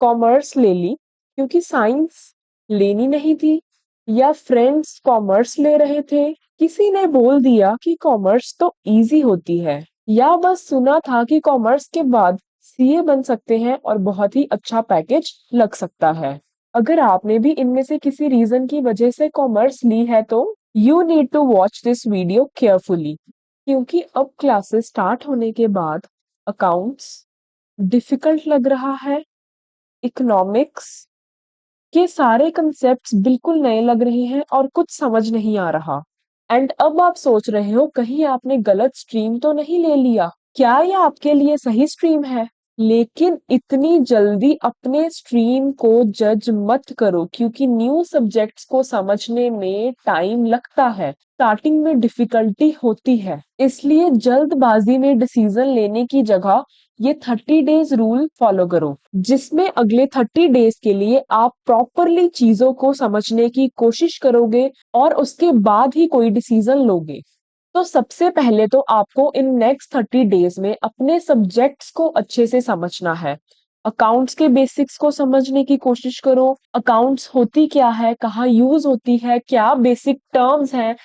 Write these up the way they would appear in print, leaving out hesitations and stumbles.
Commerce ले ली क्योंकि science लेनी नहीं थी, या फ्रेंड्स कॉमर्स ले रहे थे, किसी ने बोल दिया कि कॉमर्स तो इजी होती है, या बस सुना था कि कॉमर्स के बाद सीए बन सकते हैं और बहुत ही अच्छा पैकेज लग सकता है। अगर आपने भी इनमें से किसी रीजन की वजह से कॉमर्स ली है तो you need to watch this video carefully, क्योंकि अब क्लासेस स्टार्ट होने के बाद अकाउंट्स डिफिकल्ट लग रहा है, इकोनॉमिक्स के सारे कंसेप्ट्स बिल्कुल नए लग रहे हैं और कुछ समझ नहीं आ रहा। एंड अब आप सोच रहे हो कहीं आपने गलत स्ट्रीम तो नहीं ले लिया, क्या यह आपके लिए सही स्ट्रीम है? लेकिन इतनी जल्दी अपने स्ट्रीम को जज मत करो, क्योंकि न्यू सब्जेक्ट्स को समझने में टाइम लगता है, स्टार्टिंग में डिफिकल्टी होती है। इसलिए जल्दबाजी में डिसीजन लेने की जगह ये 30 डेज रूल फॉलो करो, जिसमें अगले 30 डेज के लिए आप प्रॉपरली चीजों को समझने की कोशिश करोगे और उसके बाद ही कोई डिसीजन लोगे। तो सबसे पहले तो आपको इन नेक्स्ट 30 डेज में अपने सब्जेक्ट्स को अच्छे से समझना है। अकाउंट्स के बेसिक्स को समझने की कोशिश करो, अकाउंट्स होती क्या है, कहाँ यूज होती है, क्या बेसिक टर्म्स हैं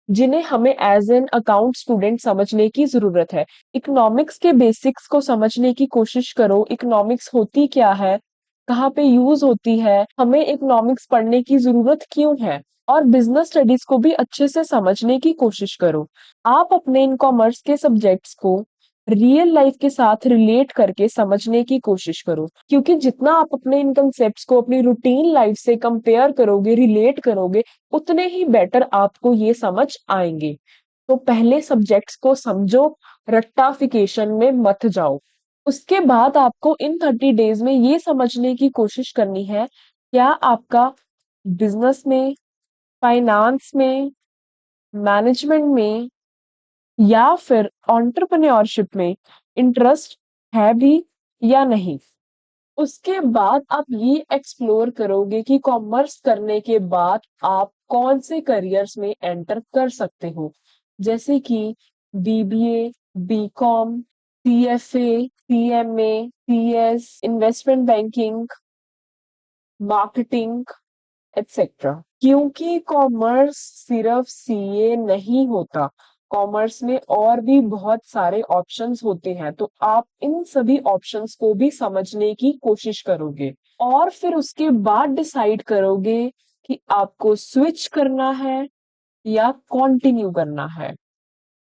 जिन्हें हमें एज एन अकाउंट स्टूडेंट समझने की जरूरत है। इकोनॉमिक्स के बेसिक्स को समझने की कोशिश करो, इकोनॉमिक्स होती क्या है, कहाँ पे यूज होती है, हमें इकोनॉमिक्स पढ़ने की जरूरत क्यों है, और बिजनेस स्टडीज को भी अच्छे से समझने की कोशिश करो। आप अपने इन कॉमर्स के सब्जेक्ट्स को रियल लाइफ के साथ रिलेट करके समझने की कोशिश करो, क्योंकि जितना आप अपने इन कंसेप्ट्स को अपनी रूटीन लाइफ से कंपेयर करोगे, रिलेट करोगे, उतने ही बेटर आपको ये समझ आएंगे। तो पहले सब्जेक्ट्स को समझो, रट्टाफिकेशन में मत जाओ। उसके बाद आपको इन 30 डेज में ये समझने की कोशिश करनी है, क्या आपका बिजनेस में, फाइनेंस में, मैनेजमेंट में या फिर एंटरप्रेन्योरशिप में इंटरेस्ट है भी या नहीं। उसके बाद आप ये एक्सप्लोर करोगे कि कॉमर्स करने के बाद आप कौन से करियर्स में एंटर कर सकते हो, जैसे कि BBA, BCom, CFA, CMA, CS, investment banking, marketing, etcetera. क्योंकि कॉमर्स सिर्फ सीए नहीं होता, कॉमर्स में और भी बहुत सारे ऑप्शंस होते हैं, तो आप इन सभी ऑप्शंस को भी समझने की कोशिश करोगे और फिर उसके बाद डिसाइड करोगे कि आपको स्विच करना है या कंटिन्यू करना है।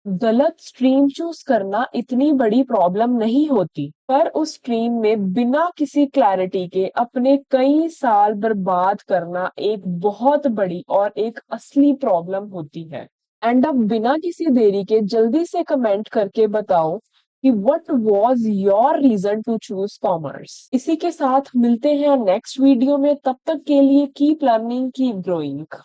गलत स्ट्रीम चूज करना इतनी बड़ी प्रॉब्लम नहीं होती, पर उस स्ट्रीम में बिना किसी क्लैरिटी के अपने कई साल बर्बाद करना एक बहुत बड़ी और एक असली प्रॉब्लम होती है। एंड अब बिना किसी देरी के जल्दी से कमेंट करके बताओ कि what was your reason to choose commerce. इसी के साथ मिलते हैं नेक्स्ट वीडियो में, तब तक के लिए कीप लर्निंग, कीप ग्रोइंग।